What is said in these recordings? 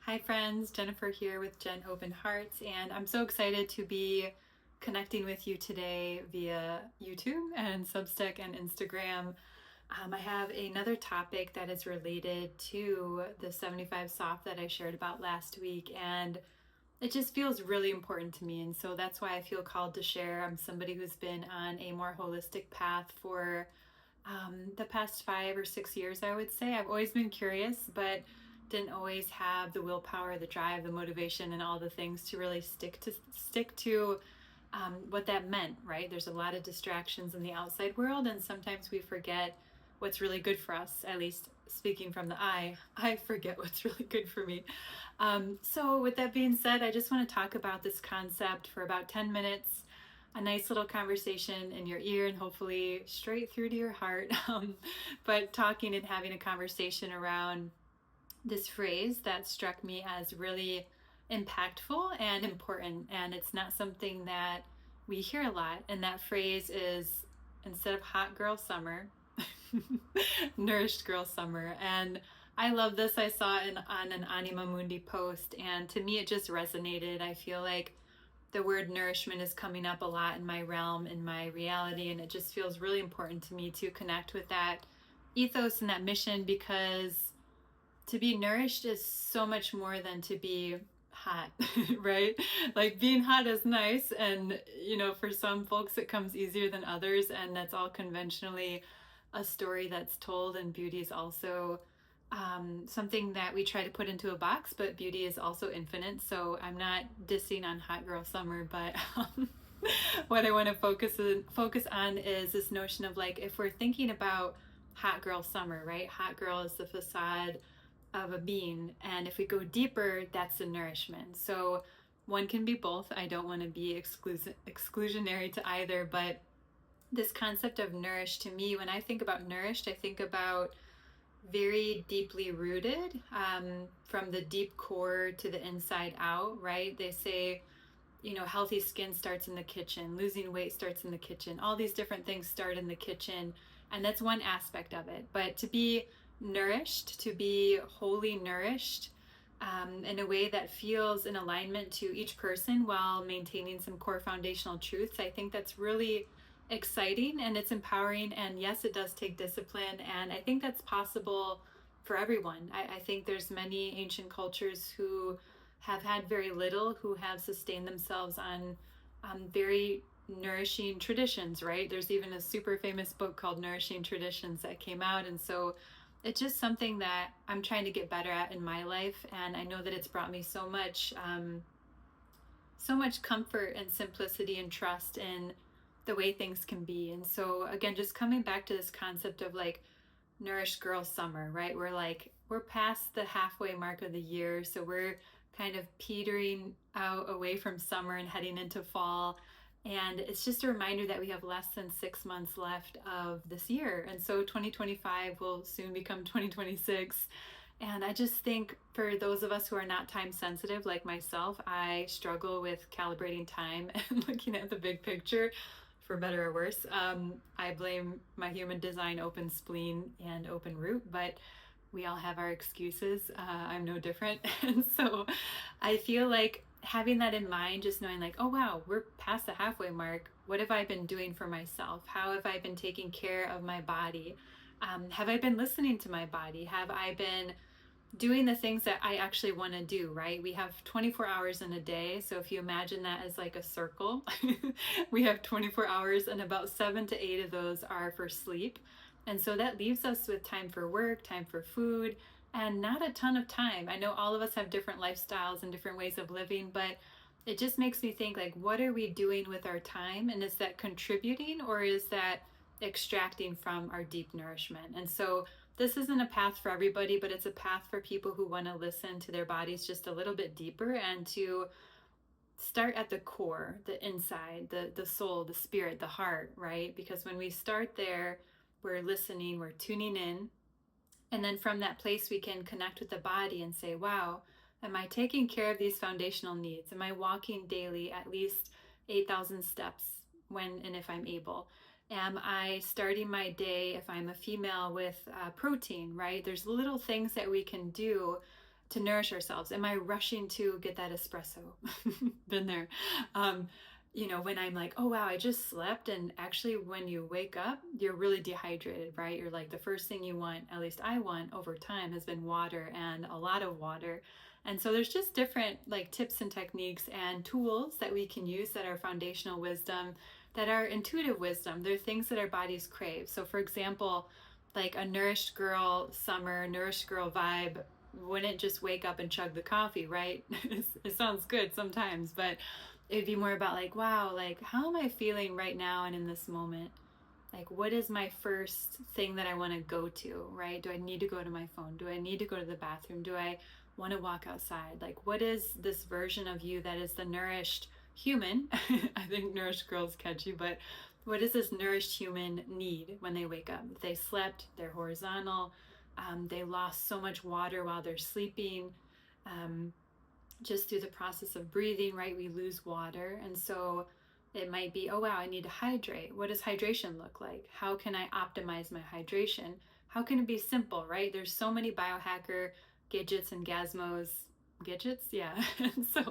Hi friends, Jennifer here with Jen Open Hearts, and I'm so excited to be connecting with you today via YouTube and Substack and Instagram. I have another topic that is related to the 75 soft that I shared about last week, and it just feels really important to me, and so that's why I feel called to share. I'm somebody who's been on a more holistic path for the past 5 or 6 years, I would say. I've always been curious, but didn't always have the willpower, the drive, the motivation, and all the things to really stick to what that meant. Right? There's a lot of distractions in the outside world, and sometimes we forget what's really good for us. At least speaking from the I forget what's really good for me. So, with that being said, I just want to talk about this concept for about 10 minutes, a nice little conversation in your ear and hopefully straight through to your heart. But talking and having a conversation around this phrase that struck me as really impactful and important. And it's not something that we hear a lot. And that phrase is, instead of hot girl summer, nourished girl summer. And I love this. I saw it on an Anima Mundi post, and to me, it just resonated. I feel like the word nourishment is coming up a lot in my realm, in my reality, and it just feels really important to me to connect with that ethos and that mission, because to be nourished is so much more than to be hot, right? Like being hot is nice, and for some folks it comes easier than others, and that's all conventionally a story that's told, and beauty is also something that we try to put into a box, but beauty is also infinite. So I'm not dissing on hot girl summer, but what I want to focus on is this notion of, like, if we're thinking about hot girl summer, right? Hot girl is the facade of a being, and if we go deeper, that's the nourishment. So one can be both. I don't want to be exclusionary to either, but this concept of nourished, to me, when I think about nourished, I think about very deeply rooted, from the deep core to the inside out, right? They say, healthy skin starts in the kitchen, losing weight starts in the kitchen, all these different things start in the kitchen. And that's one aspect of it. But to be nourished, to be wholly nourished, in a way that feels in alignment to each person while maintaining some core foundational truths, I think that's really exciting and it's empowering. And yes, it does take discipline. And I think that's possible for everyone. I think there's many ancient cultures who have had very little, who have sustained themselves on very nourishing traditions, right? There's even a super famous book called Nourishing Traditions that came out. And so it's just something that I'm trying to get better at in my life. And I know that it's brought me so much comfort and simplicity and trust in the way things can be. And so again, just coming back to this concept of, like, nourished girl summer, right? We're past the halfway mark of the year. So we're kind of petering out away from summer and heading into fall. And it's just a reminder that we have less than 6 months left of this year. And so 2025 will soon become 2026. And I just think for those of us who are not time sensitive, like myself, I struggle with calibrating time and looking at the big picture, for better or worse. I blame my human design, open spleen and open root, but we all have our excuses. I'm no different. And so I feel like having that in mind, just knowing, like, oh wow, we're past the halfway mark. What have I been doing for myself? How have I been taking care of my body? Have I been listening to my body? Have I been doing the things that I actually want to do, right? We have 24 hours in a day. So if you imagine that as like a circle, we have 24 hours, and about 7 to 8 of those are for sleep. And so that leaves us with time for work, time for food, and not a ton of time. I know all of us have different lifestyles and different ways of living, but it just makes me think, like, what are we doing with our time? And is that contributing, or is that extracting from our deep nourishment? And so this isn't a path for everybody, but it's a path for people who want to listen to their bodies just a little bit deeper and to start at the core, the inside, the soul, the spirit, the heart, right? Because when we start there, we're listening, we're tuning in. And then from that place, we can connect with the body and say, wow, am I taking care of these foundational needs? Am I walking daily at least 8,000 steps when and if I'm able? Am I starting my day, if I'm a female, with protein, right? There's little things that we can do to nourish ourselves? Am I rushing to get that espresso? Been there. Um, when I'm like, oh wow, I just slept, and actually when you wake up, you're really dehydrated, right? You're like, the first thing you want, at least I want over time, has been water, and a lot of water. And so there's just different like tips and techniques and tools that we can use that are foundational wisdom, that are intuitive wisdom. They're things that our bodies crave. So for example, like a nourished girl summer, nourished girl vibe wouldn't just wake up and chug the coffee, right? It sounds good sometimes, but it'd be more about like, wow, like how am I feeling right now and in this moment? Like, what is my first thing that I want to go to, right? Do I need to go to my phone? Do I need to go to the bathroom? Do I want to walk outside? Like, what is this version of you that is the nourished human? I think nourished girls catch you, but what does this nourished human need when they wake up? If they slept, they're horizontal, they lost so much water while they're sleeping. Just through the process of breathing, right, we lose water. And so it might be, oh, wow, I need to hydrate. What does hydration look like? How can I optimize my hydration? How can it be simple, right? There's so many biohacker gadgets and gazmos. Gadgets? Yeah. And so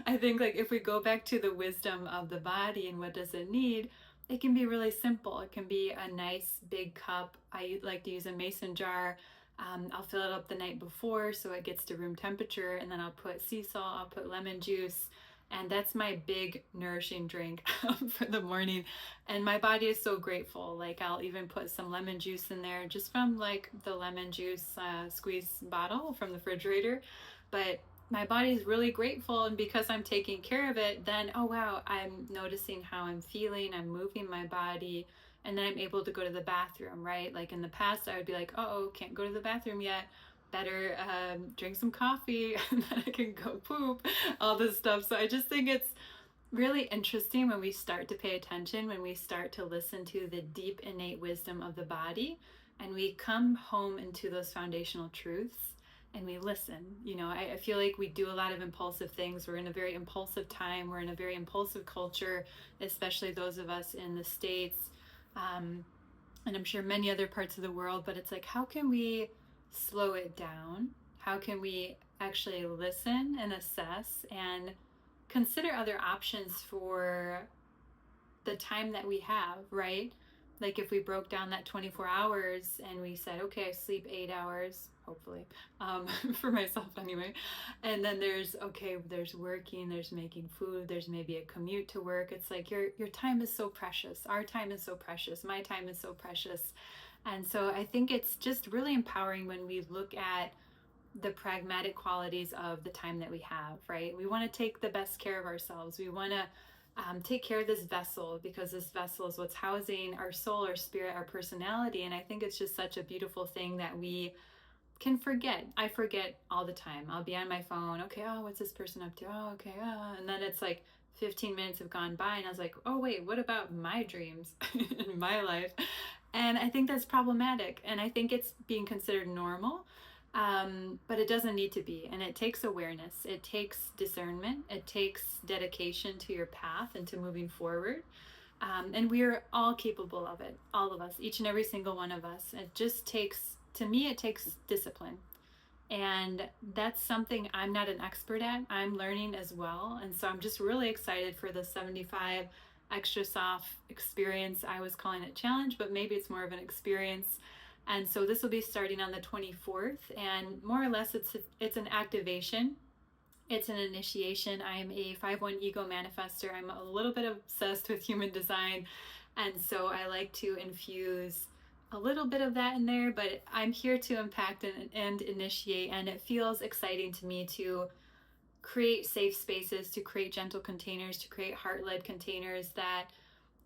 I think like if we go back to the wisdom of the body and what does it need, it can be really simple. It can be a nice big cup. I like to use a mason jar. I'll fill it up the night before so it gets to room temperature, and then I'll put sea salt, I'll put lemon juice, and that's my big nourishing drink for the morning. And my body is so grateful. Like I'll even put some lemon juice in there, just from like the lemon juice squeeze bottle from the refrigerator. But my body is really grateful, and because I'm taking care of it, then oh wow, I'm noticing how I'm feeling, I'm moving my body, and then I'm able to go to the bathroom, right? Like in the past, I would be like, oh, can't go to the bathroom yet. Better drink some coffee, and then I can go poop, all this stuff. So I just think it's really interesting when we start to pay attention, when we start to listen to the deep innate wisdom of the body, and we come home into those foundational truths and we listen. I feel like we do a lot of impulsive things. We're in a very impulsive time. We're in a very impulsive culture, especially those of us in the States. And I'm sure many other parts of the world, but it's like, how can we slow it down? How can we actually listen and assess and consider other options for the time that we have, right? Like if we broke down that 24 hours and we said, okay, I sleep 8 hours, hopefully, for myself anyway. And then there's working, there's making food, there's maybe a commute to work. It's like your time is so precious. Our time is so precious. My time is so precious. And so I think it's just really empowering when we look at the pragmatic qualities of the time that we have, right? We want to take the best care of ourselves. We want to take care of this vessel, because this vessel is what's housing our soul, our spirit, our personality. And I think it's just such a beautiful thing that we can forget. I forget all the time. I'll be on my phone. Okay, oh, what's this person up to? Oh, okay. And then it's like 15 minutes have gone by and I was like, oh, wait, what about my dreams in my life? And I think that's problematic. And I think it's being considered normal. But it doesn't need to be. And it takes awareness. It takes discernment. It takes dedication to your path and to moving forward. And we're all capable of it. All of us, each and every single one of us. It just takes, to me, it takes discipline. And that's something I'm not an expert at. I'm learning as well. And so I'm just really excited for the 75 extra soft experience. I was calling it challenge, but maybe it's more of an experience. And so this will be starting on the 24th, and more or less it's an activation. It's an initiation. I am a 5-1 ego manifester. I'm a little bit obsessed with human design. And so I like to infuse a little bit of that in there, but I'm here to impact and initiate. And it feels exciting to me to create safe spaces, to create gentle containers, to create heart-led containers that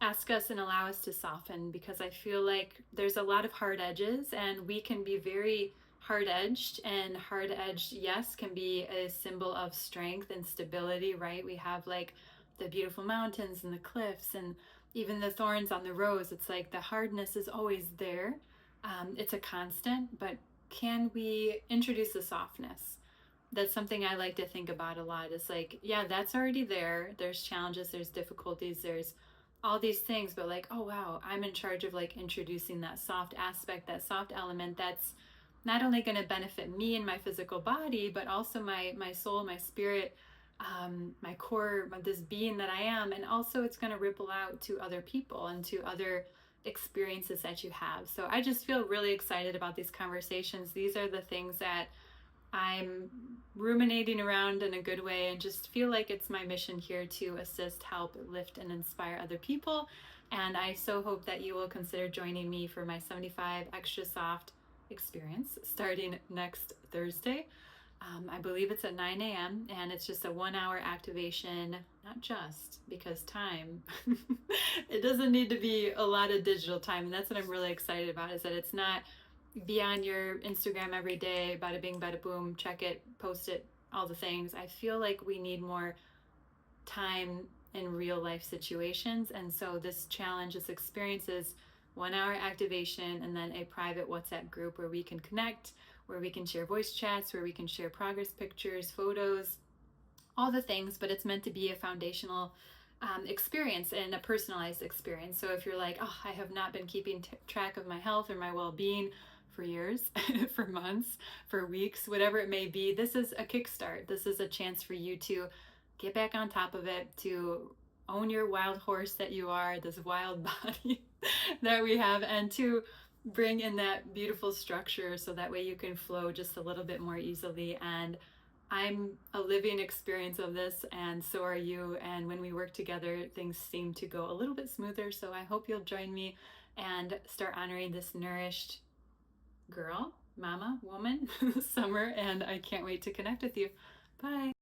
ask us and allow us to soften, because I feel like there's a lot of hard edges and we can be very hard-edged, and hard-edged, yes, can be a symbol of strength and stability, right? We have like the beautiful mountains and the cliffs and even the thorns on the rose. It's like the hardness is always there. It's a constant, but can we introduce the softness? That's something I like to think about a lot. It's like, yeah, that's already there. There's challenges, there's difficulties, there's all these things, but like, oh wow, I'm in charge of like introducing that soft aspect, that soft element that's not only going to benefit me and my physical body, but also my soul, my spirit, my core, this being that I am. And also it's going to ripple out to other people and to other experiences that you have. So I just feel really excited about these conversations. These are the things that I'm ruminating around in a good way, and just feel like it's my mission here to assist, help, lift, and inspire other people. And I so hope that you will consider joining me for my 75 Extra Soft experience starting next Thursday. I believe it's at 9 a.m. and it's just a 1 hour activation, not just because time, it doesn't need to be a lot of digital time. And that's what I'm really excited about, is that it's not be on your Instagram every day, bada bing, bada boom, check it, post it, all the things. I feel like we need more time in real life situations. And so this challenge, this experience is 1 hour activation and then a private WhatsApp group where we can connect, where we can share voice chats, where we can share progress pictures, photos, all the things, but it's meant to be a foundational experience and a personalized experience. So if you're like, oh, I have not been keeping track of my health or my well-being for years, for months, for weeks, whatever it may be, this is a kickstart. This is a chance for you to get back on top of it, to own your wild horse that you are, this wild body that we have, and to bring in that beautiful structure so that way you can flow just a little bit more easily. And I'm a living experience of this, and so are you. And when we work together, things seem to go a little bit smoother. So I hope you'll join me and start honoring this nourished girl, mama, woman, summer. And I can't wait to connect with you. Bye.